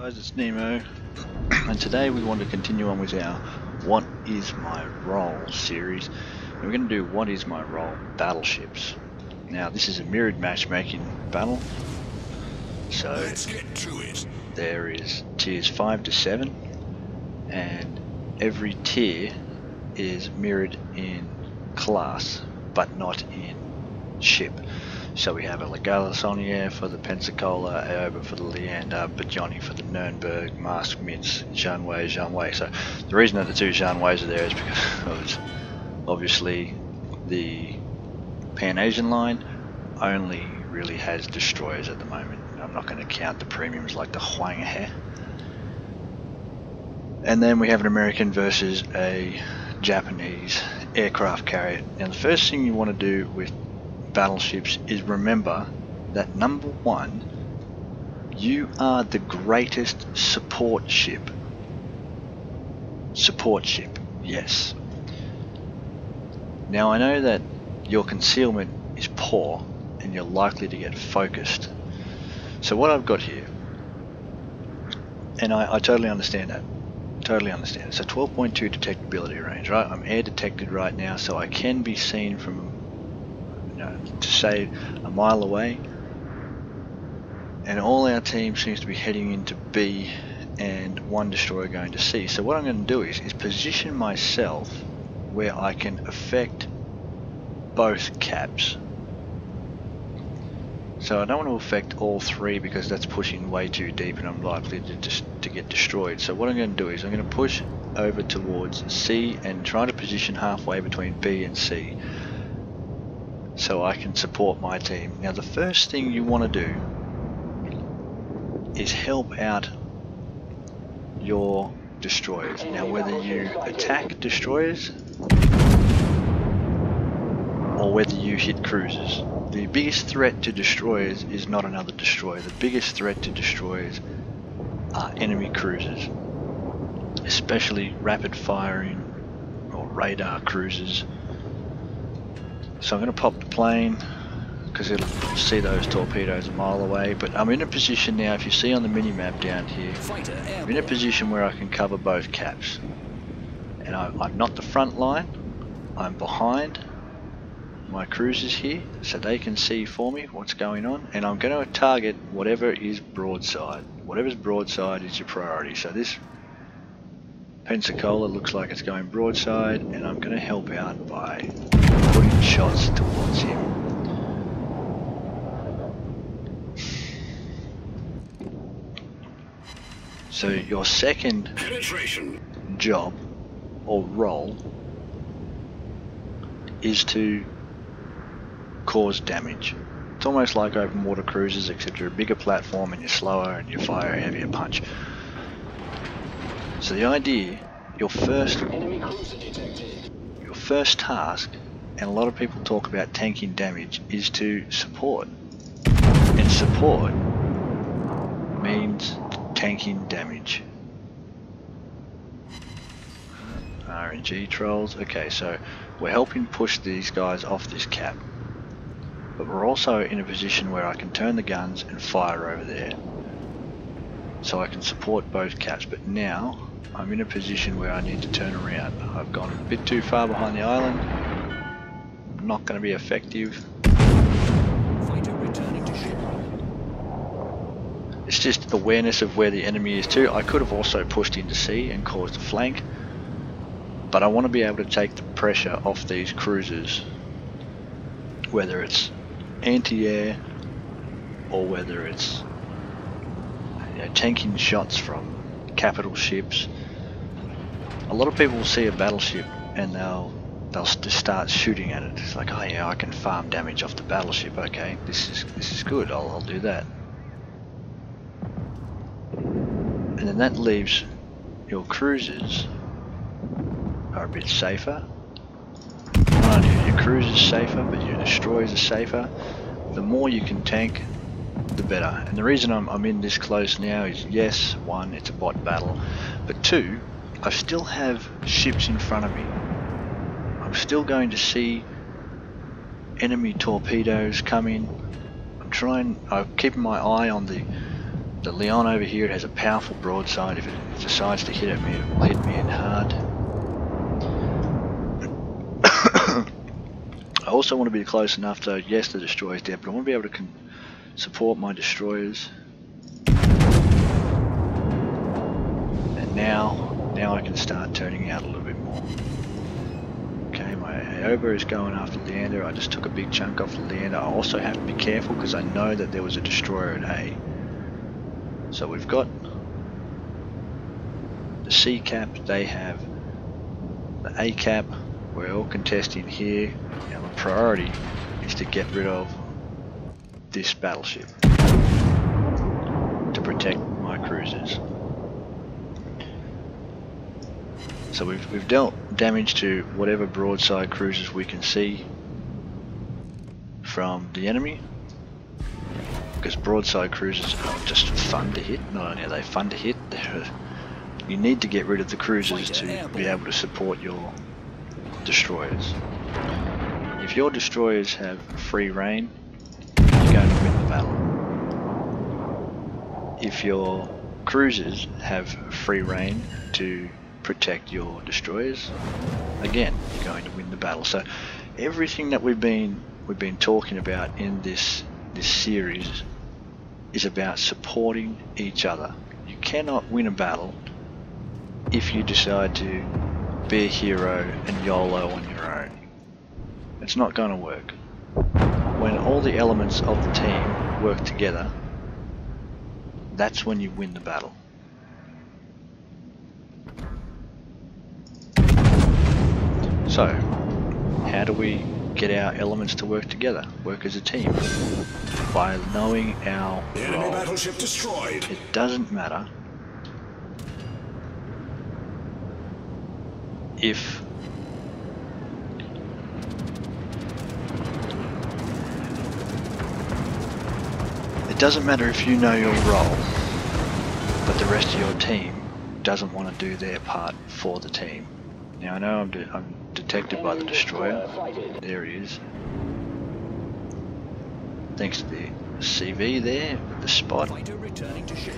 Guys, it's Nemo, and today we want to continue on with our What Is My Role series. And we're going to do What Is My Role Battleships. Now this is a mirrored matchmaking battle, so let's get to it. There is tiers 5 to 7, and every tier is mirrored in class but not in ship. So we have a Gallisonier for the Pensacola, Aoba for the Leander, Bajoni for the Nuremberg, Mask Mitz, Janway. So the reason that the two Janways are there is because obviously the Pan-Asian line only really has destroyers at the moment. I'm not going to count the premiums like the Huanghe. And then we have an American versus a Japanese aircraft carrier. Now the first thing you want to do with battleships is remember that number one, you are the greatest support ship. Support ship, yes. Now I know that your concealment is poor and you're likely to get focused. So what I've got here, and I totally understand that. Totally understand it. So 12.2 detectability range, right? I'm air detected right now, so I can be seen from, to say a mile away, and all our team seems to be heading into B and one destroyer going to C. So what I'm going to do is position myself where I can affect both caps. So I don't want to affect all three because that's pushing way too deep and I'm likely to get destroyed. So what I'm going to do is I'm going to push over towards C and try to position halfway between B and C, so I can support my team. Now the first thing you want to do is help out your destroyers. Now whether you attack destroyers or whether you hit cruisers, the biggest threat to destroyers is not another destroyer. The biggest threat to destroyers are enemy cruisers, especially rapid firing or radar cruisers. So I'm going to pop the plane because it'll see those torpedoes a mile away, but I'm in a position now, if you see on the mini-map down here, I'm in a position where I can cover both caps. And I'm not the front line, I'm behind my cruisers here, so they can see for me what's going on, and I'm going to target whatever is broadside. Whatever's broadside is your priority. So this Pensacola looks like it's going broadside, and I'm going to help out by putting shots towards him. So your second job or role is to cause damage. It's almost like open water cruisers, except you're a bigger platform and you're slower and you fire a heavier punch. So the idea, your first task, and a lot of people talk about tanking damage, is to support. And support means tanking damage. RNG trolls. Okay, so we're helping push these guys off this cap, but we're also in a position where I can turn the guns and fire over there, so I can support both caps. But now I'm in a position where I need to turn around. I've gone a bit too far behind the island. I'm not going to be effective. Fighter returning to ship. It's just awareness of where the enemy is too. I could have also pushed into C and caused a flank, but I want to be able to take the pressure off these cruisers, whether it's anti-air or whether it's tanking shots from capital ships. A lot of people will see a battleship and they'll just start shooting at it. It's like, oh yeah, I can farm damage off the battleship. Okay, this is good. I'll do that. And then that leaves your cruisers are a bit safer. Not only are your cruisers safer, but your destroyers are safer. The more you can tank, the better. And the reason I'm in this close now is, yes, one, it's a bot battle, but two, I still have ships in front of me. I'm still going to see enemy torpedoes coming. I'm keeping my eye on the The Leon over here, it has a powerful broadside. If it decides to hit at me, it will hit me in hard. I also want to be close enough though, yes the destroyer's dead, but I want to be able to support my destroyers. And now I can start turning out a little bit more. Okay, my Aoba is going after Leander. I just took a big chunk off the Leander. I also have to be careful because I know that there was a destroyer at A. So we've got the C cap, they have the A cap. We're all contesting here. Now my priority is to get rid of this battleship to protect my cruisers. So we've dealt damage to whatever broadside cruisers we can see from the enemy, because broadside cruisers are just fun to hit. Not only are they fun to hit, you need to get rid of the cruisers to be able to support your destroyers. If your destroyers have free reign, you're going to win the battle. If your cruisers have free reign to protect your destroyers, again, you're going to win the battle. So everything that we've been talking about in this series is about supporting each other. You cannot win a battle if you decide to be a hero and YOLO on your own. It's not going to work. When all the elements of the team work together, that's when you win the battle. So, how do we get our elements to work together, work as a team? By knowing our role. Battleship destroyed. It doesn't matter if you know your role, but the rest of your team doesn't want to do their part for the team. Now I know I'm detected by the destroyer. There he is. Thanks to the CV there, the spot. Fighter returning to ship.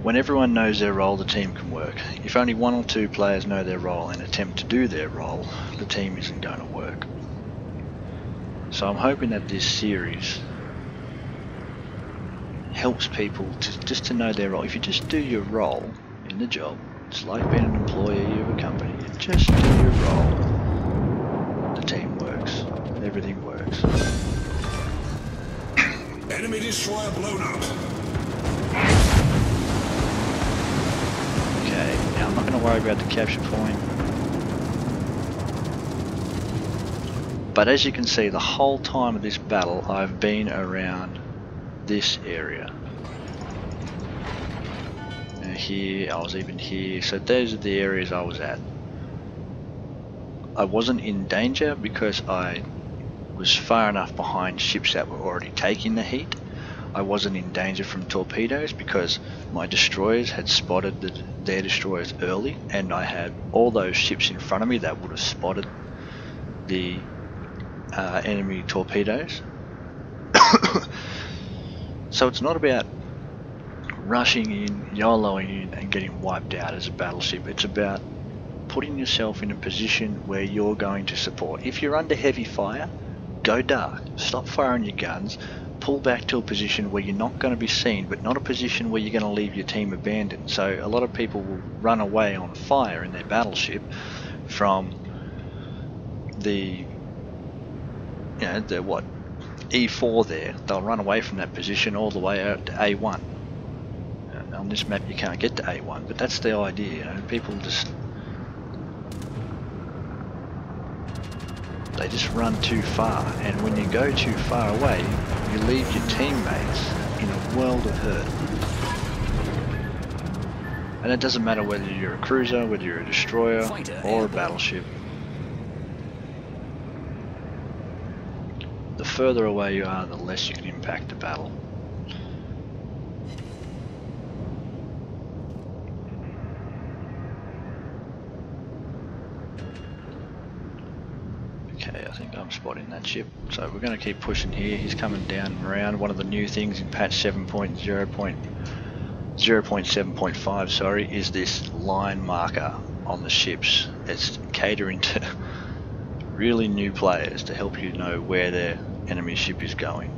When everyone knows their role, the team can work. If only one or two players know their role and attempt to do their role, the team isn't going to work. So I'm hoping that this series helps people to know their role. If you just do your role in the job, it's like being an employee of a company. You just do your role, the team works, everything works. Enemy destroyer blown up. Okay, now I'm not going to worry about the capture point. But as you can see, the whole time of this battle, I've been around this area. And here, I was even here. So those are the areas I was at. I wasn't in danger because I was far enough behind ships that were already taking the heat. I wasn't in danger from torpedoes because my destroyers had spotted their destroyers early, and I had all those ships in front of me that would have spotted the enemy torpedoes. So it's not about rushing in, YOLOing in and getting wiped out as a battleship. It's about putting yourself in a position where you're going to support. If you're under heavy fire, go dark, stop firing your guns, pull back to a position where you're not going to be seen, but not a position where you're going to leave your team abandoned. So a lot of people will run away on fire in their battleship from the E4 there. They'll run away from that position all the way out to A1. On this map you can't get to A1, but that's the idea, people they just run too far, and when you go too far away, you leave your teammates in a world of hurt. And it doesn't matter whether you're a cruiser, whether you're a destroyer, or a battleship. The further away you are, the less you can impact the battle. Okay, I think I'm supposed spotting that ship. So we're going to keep pushing here. He's coming down and around. One of the new things in patch 7.0.7.5, sorry, is this line marker on the ships. It's catering to really new players to help you know where their enemy ship is going.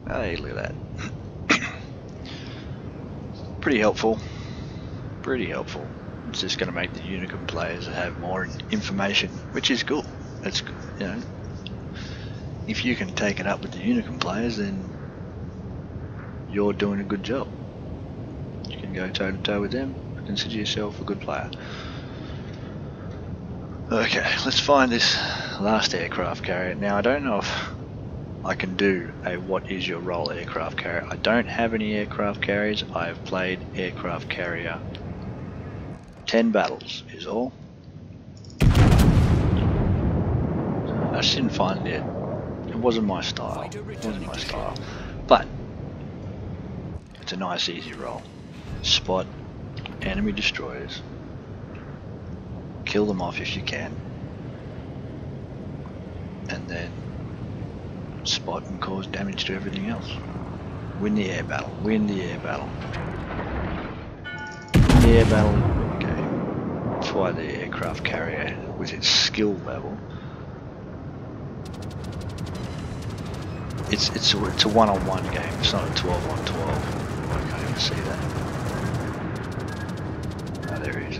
Hey, look at that. Pretty helpful. Pretty helpful. It's just going to make the Unicum players have more information, which is cool. It's, you know, if you can take it up with the Unicum players, then you're doing a good job. You can go toe to toe with them. Consider yourself a good player. Okay, let's find this last aircraft carrier. Now, I don't know if I can do a what is your role aircraft carrier. I don't have any aircraft carriers. I have played aircraft carrier 10 battles is all. I just didn't find it. It wasn't my style. It wasn't my style. But it's a nice easy role. Spot enemy destroyers. Kill them off if you can. And then spot and cause damage to everything else. Win the air battle. Win the air battle. Win the air battle. Okay. That's why the aircraft carrier, with its skill level, it's a one-on-one game. It's not a 12-on-12. I can't even see that. Oh, there he is.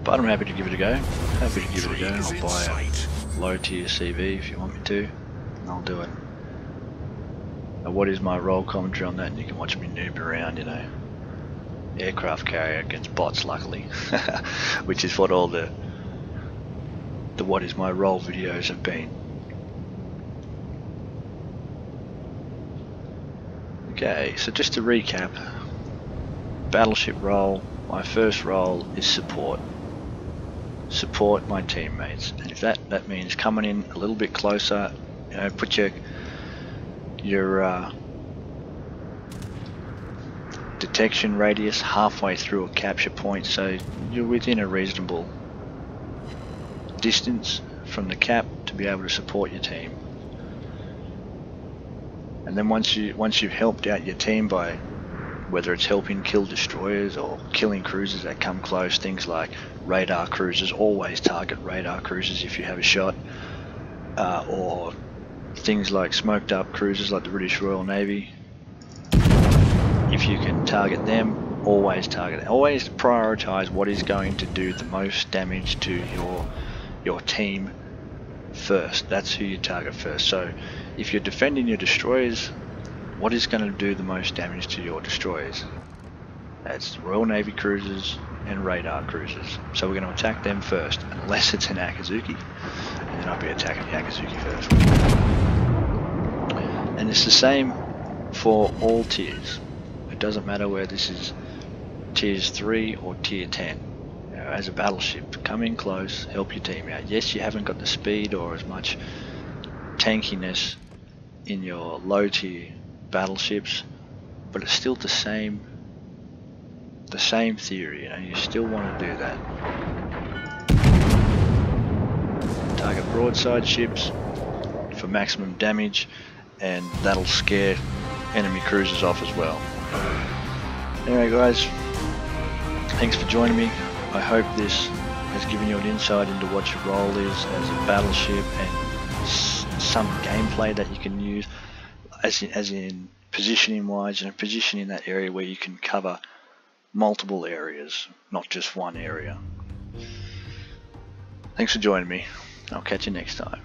But I'm happy to give it a go. Happy to give it a go. I'll buy a low tier CV if you want me to, and I'll do it. Now, what is my role commentary on that? And you can watch me noob around, you know. Aircraft carrier against bots, luckily, which is what all the what is my role videos have been. Okay, so just to recap, battleship role. My first role is support. Support my teammates, and if that means coming in a little bit closer, you know, put your detection radius halfway through a capture point, so you're within a reasonable distance from the cap to be able to support your team. And then once you've helped out your team by whether it's helping kill destroyers or killing cruisers that come close, things like radar cruisers, always target radar cruisers if you have a shot, or things like smoked up cruisers like the British Royal Navy. If you can target them, always target them. Always prioritize what is going to do the most damage to your team first. That's who you target first. So if you're defending your destroyers, what is going to do the most damage to your destroyers? That's Royal Navy cruisers and radar cruisers. So we're going to attack them first, unless it's an Akazuki, and then I'll be attacking the Akazuki first. And it's the same for all tiers. It doesn't matter whether this is tiers 3 or tier 10. You know, as a battleship, come in close, help your team out. Yes, you haven't got the speed or as much tankiness in your low tier battleships, but it's still the same theory. You know, you still want to do that. Target broadside ships for maximum damage, and that'll scare enemy cruisers off as well. Anyway guys, thanks for joining me. I hope this has given you an insight into what your role is as a battleship and some gameplay that you can use as in positioning wise, and position in that area where you can cover multiple areas, not just one area. Thanks for joining me. I'll catch you next time.